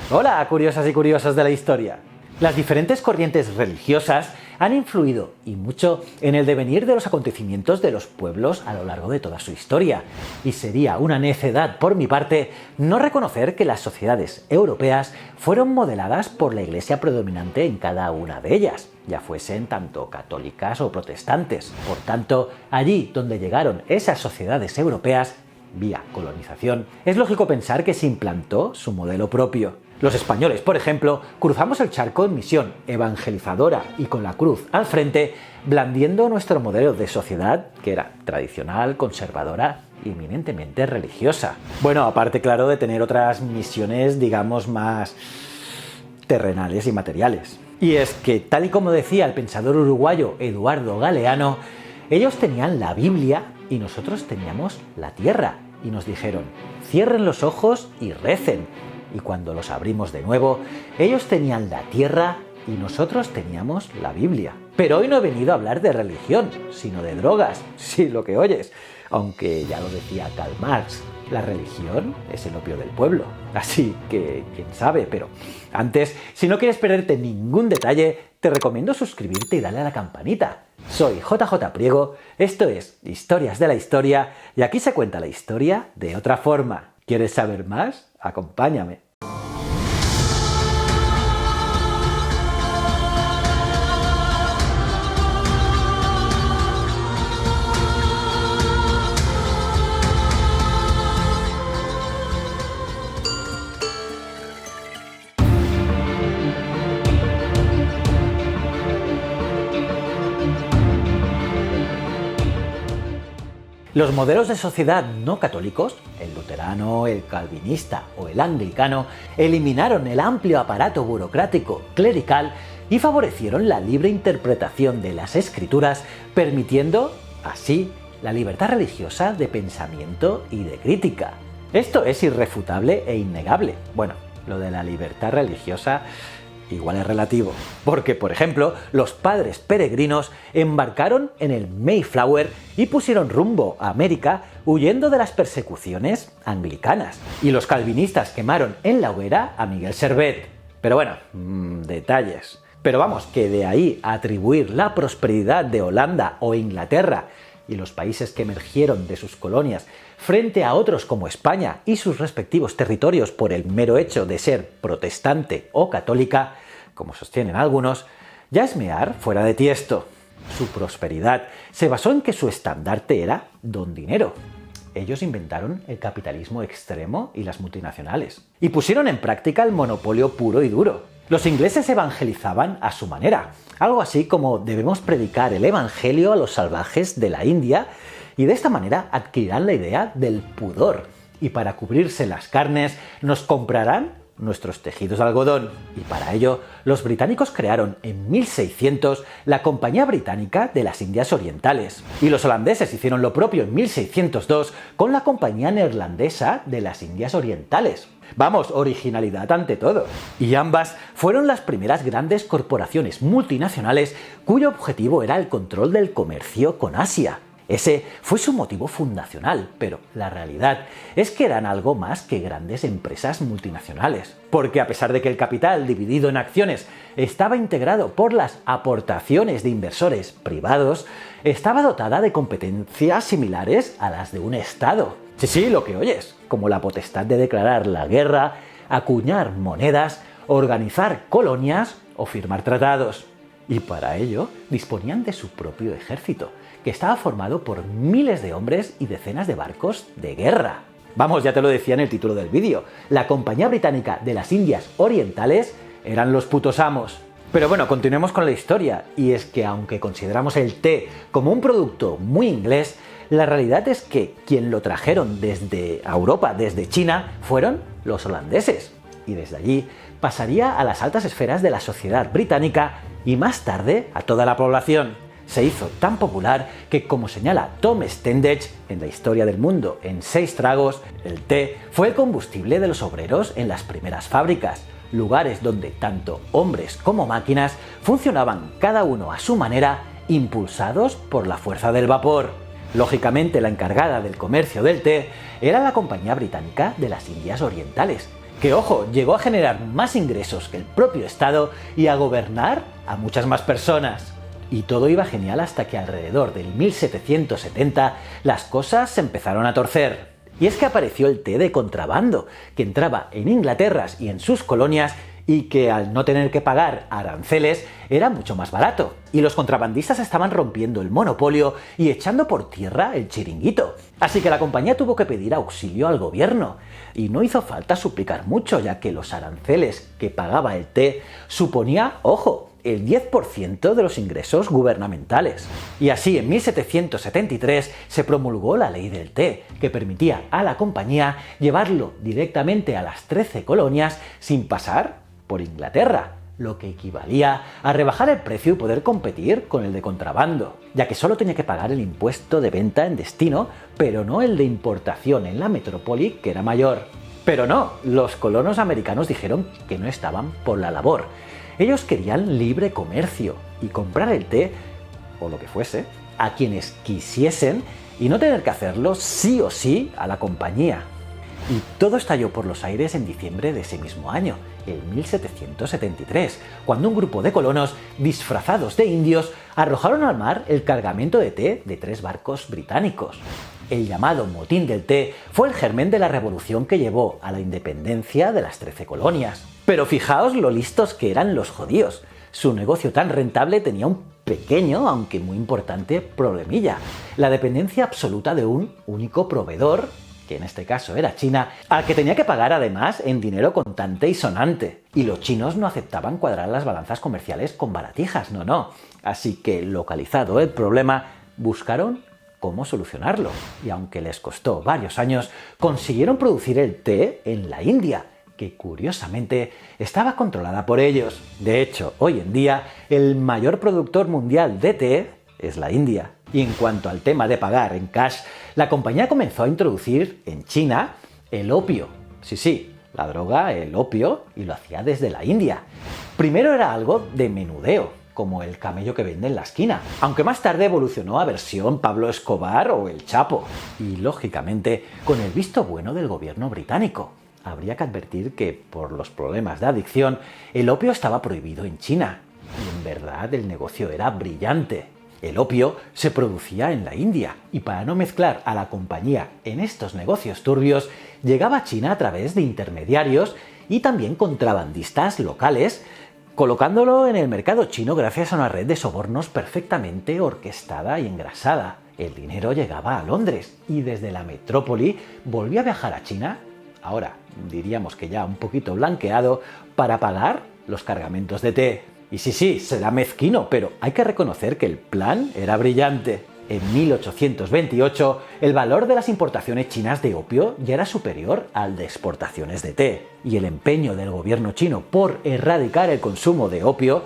Hola, curiosas y curiosos de la historia. Las diferentes corrientes religiosas han influido y mucho en el devenir de los acontecimientos de los pueblos a lo largo de toda su historia, y sería una necedad por mi parte no reconocer que las sociedades europeas fueron modeladas por la iglesia predominante en cada una de ellas, ya fuesen tanto católicas o protestantes. Por tanto, allí donde llegaron esas sociedades europeas, vía colonización, es lógico pensar que se implantó su modelo propio. Los españoles, por ejemplo, cruzamos el charco en misión evangelizadora y con la cruz al frente, blandiendo nuestro modelo de sociedad, que era tradicional, conservadora y eminentemente religiosa. Bueno, aparte, claro, de tener otras misiones, digamos, más terrenales y materiales. Y es que, tal y como decía el pensador uruguayo Eduardo Galeano, ellos tenían la Biblia y nosotros teníamos la tierra, y nos dijeron: cierren los ojos y recen. Y cuando los abrimos de nuevo, ellos tenían la tierra y nosotros teníamos la Biblia. Pero hoy no he venido a hablar de religión, sino de drogas, sí, lo que oyes. Aunque ya lo decía Karl Marx, la religión es el opio del pueblo. Así que, quién sabe, pero antes, si no quieres perderte ningún detalle, te recomiendo suscribirte y darle a la campanita. Soy JJ Priego, esto es Historias de la Historia, y aquí se cuenta la historia de otra forma. ¿Quieres saber más? Acompáñame. Los modelos de sociedad no católicos, el luterano, el calvinista o el anglicano, eliminaron el amplio aparato burocrático clerical y favorecieron la libre interpretación de las escrituras, permitiendo, así, la libertad religiosa de pensamiento y de crítica. Esto es irrefutable e innegable. Bueno, lo de la libertad religiosa igual es relativo, porque, por ejemplo, los padres peregrinos embarcaron en el Mayflower y pusieron rumbo a América huyendo de las persecuciones anglicanas, y los calvinistas quemaron en la hoguera a Miguel Servet. Pero bueno, detalles. Pero vamos, que de ahí a atribuir la prosperidad de Holanda o Inglaterra y los países que emergieron de sus colonias frente a otros como España y sus respectivos territorios por el mero hecho de ser protestante o católica, como sostienen algunos, ya es mear fuera de tiesto. Su prosperidad se basó en que su estandarte era don dinero. Ellos inventaron el capitalismo extremo y las multinacionales, y pusieron en práctica el monopolio puro y duro. Los ingleses evangelizaban a su manera, algo así como debemos predicar el evangelio a los salvajes de la India, y de esta manera adquirirán la idea del pudor, y para cubrirse las carnes nos comprarán nuestros tejidos de algodón. Y para ello, los británicos crearon en 1600 la Compañía Británica de las Indias Orientales, y los holandeses hicieron lo propio en 1602 con la Compañía Neerlandesa de las Indias Orientales. Vamos, originalidad ante todo. Y ambas fueron las primeras grandes corporaciones multinacionales cuyo objetivo era el control del comercio con Asia. Ese fue su motivo fundacional, pero la realidad es que eran algo más que grandes empresas multinacionales. Porque a pesar de que el capital dividido en acciones estaba integrado por las aportaciones de inversores privados, estaba dotada de competencias similares a las de un Estado. Sí, lo que oyes, como la potestad de declarar la guerra, acuñar monedas, organizar colonias o firmar tratados. Y para ello disponían de su propio ejército, que estaba formado por miles de hombres y decenas de barcos de guerra. Vamos, ya te lo decía en el título del vídeo, la Compañía Británica de las Indias Orientales eran los putos amos. Pero bueno, continuemos con la historia, y es que aunque consideramos el té como un producto muy inglés, la realidad es que quien lo trajeron desde Europa, desde China, fueron los holandeses. Y desde allí pasaría a las altas esferas de la sociedad británica y más tarde a toda la población. Se hizo tan popular que, como señala Tom Standage en la Historia del Mundo en 6 tragos, el té fue el combustible de los obreros en las primeras fábricas, lugares donde tanto hombres como máquinas funcionaban cada uno a su manera, impulsados por la fuerza del vapor. Lógicamente, la encargada del comercio del té era la Compañía Británica de las Indias Orientales, que ojo, llegó a generar más ingresos que el propio Estado y a gobernar a muchas más personas. Y todo iba genial hasta que alrededor del 1770 las cosas se empezaron a torcer. Y es que apareció el té de contrabando, que entraba en Inglaterra y en sus colonias y que al no tener que pagar aranceles era mucho más barato. Y los contrabandistas estaban rompiendo el monopolio y echando por tierra el chiringuito. Así que la compañía tuvo que pedir auxilio al gobierno. Y no hizo falta suplicar mucho, ya que los aranceles que pagaba el té suponía, ojo, el 10% de los ingresos gubernamentales. Y así en 1773 se promulgó la ley del té, que permitía a la compañía llevarlo directamente a las 13 colonias sin pasar por Inglaterra, lo que equivalía a rebajar el precio y poder competir con el de contrabando, ya que solo tenía que pagar el impuesto de venta en destino, pero no el de importación en la metrópoli, que era mayor. Pero no, los colonos americanos dijeron que no estaban por la labor. Ellos querían libre comercio y comprar el té, o lo que fuese, a quienes quisiesen y no tener que hacerlo sí o sí a la compañía. Y todo estalló por los aires en diciembre de ese mismo año, en 1773, cuando un grupo de colonos disfrazados de indios arrojaron al mar el cargamento de té de 3 barcos británicos. El llamado Motín del Té fue el germen de la revolución que llevó a la independencia de las 13 colonias. Pero fijaos lo listos que eran los judíos. Su negocio tan rentable tenía un pequeño, aunque muy importante, problemilla: la dependencia absoluta de un único proveedor, que en este caso era China, al que tenía que pagar además en dinero contante y sonante. Y los chinos no aceptaban cuadrar las balanzas comerciales con baratijas, no. Así que, localizado el problema, buscaron cómo solucionarlo. Y aunque les costó varios años, consiguieron producir el té en la India, que curiosamente estaba controlada por ellos. De hecho, hoy en día, el mayor productor mundial de té es la India. Y en cuanto al tema de pagar en cash, la compañía comenzó a introducir en China el opio. Sí, la droga, el opio, y lo hacía desde la India. Primero era algo de menudeo, como el camello que vende en la esquina, aunque más tarde evolucionó a versión Pablo Escobar o El Chapo. Y lógicamente, con el visto bueno del gobierno británico. Habría que advertir que, por los problemas de adicción, el opio estaba prohibido en China. Y en verdad el negocio era brillante. El opio se producía en la India y para no mezclar a la compañía en estos negocios turbios, llegaba a China a través de intermediarios y también contrabandistas locales, colocándolo en el mercado chino gracias a una red de sobornos perfectamente orquestada y engrasada. El dinero llegaba a Londres y desde la metrópoli volvía a viajar a China, ahora diríamos que ya un poquito blanqueado, para pagar los cargamentos de té. Y sí, será mezquino, pero hay que reconocer que el plan era brillante. En 1828, el valor de las importaciones chinas de opio ya era superior al de exportaciones de té, y el empeño del gobierno chino por erradicar el consumo de opio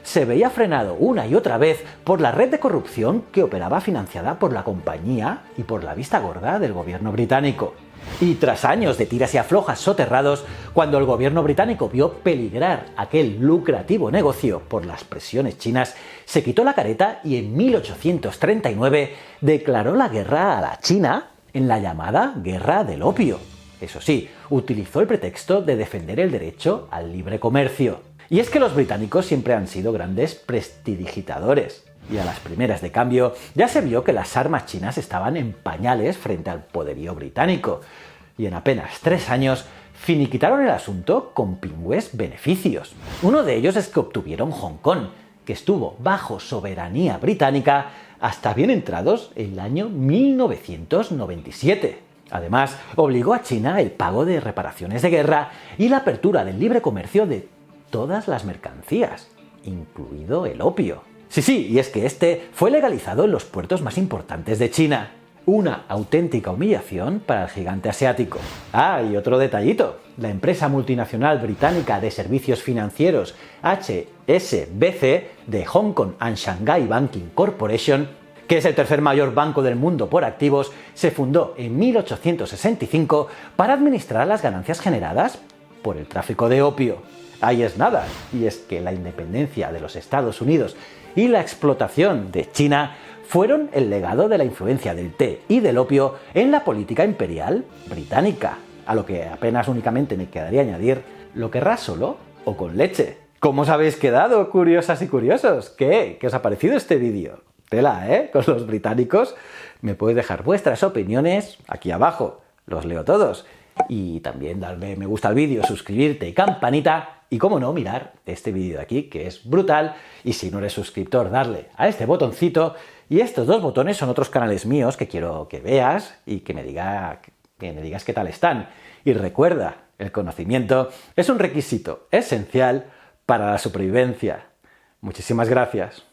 se veía frenado una y otra vez por la red de corrupción que operaba financiada por la compañía y por la vista gorda del gobierno británico. Y tras años de tiras y aflojas soterrados, cuando el gobierno británico vio peligrar aquel lucrativo negocio por las presiones chinas, se quitó la careta y en 1839 declaró la guerra a la China en la llamada Guerra del Opio. Eso sí, utilizó el pretexto de defender el derecho al libre comercio. Y es que los británicos siempre han sido grandes prestidigitadores. Y a las primeras de cambio ya se vio que las armas chinas estaban en pañales frente al poderío británico. Y en apenas 3 años finiquitaron el asunto con pingües beneficios. Uno de ellos es que obtuvieron Hong Kong, que estuvo bajo soberanía británica hasta bien entrados el año 1997. Además, obligó a China el pago de reparaciones de guerra y la apertura del libre comercio de todas las mercancías, incluido el opio. Sí, y es que este fue legalizado en los puertos más importantes de China. Una auténtica humillación para el gigante asiático. Y otro detallito. La empresa multinacional británica de servicios financieros HSBC de Hong Kong and Shanghai Banking Corporation, que es el tercer mayor banco del mundo por activos, se fundó en 1865 para administrar las ganancias generadas por el tráfico de opio. Ahí es nada, y es que la independencia de los Estados Unidos y la explotación de China fueron el legado de la influencia del té y del opio en la política imperial británica. a lo que apenas únicamente me quedaría añadir, ¿lo querrás solo o con leche? ¿Cómo os habéis quedado, curiosas y curiosos? ¿Qué? ¿Qué os ha parecido este vídeo? Tela, ¿eh? Con los británicos. Me podéis dejar vuestras opiniones aquí abajo. Los leo todos. Y también darle me gusta al vídeo, suscribirte y campanita. Y cómo no, mirar este vídeo de aquí, que es brutal. Y si no eres suscriptor, darle a este botoncito. Y estos dos botones son otros canales míos que quiero que veas y que me digas qué tal están. Y recuerda, el conocimiento es un requisito esencial para la supervivencia. Muchísimas gracias.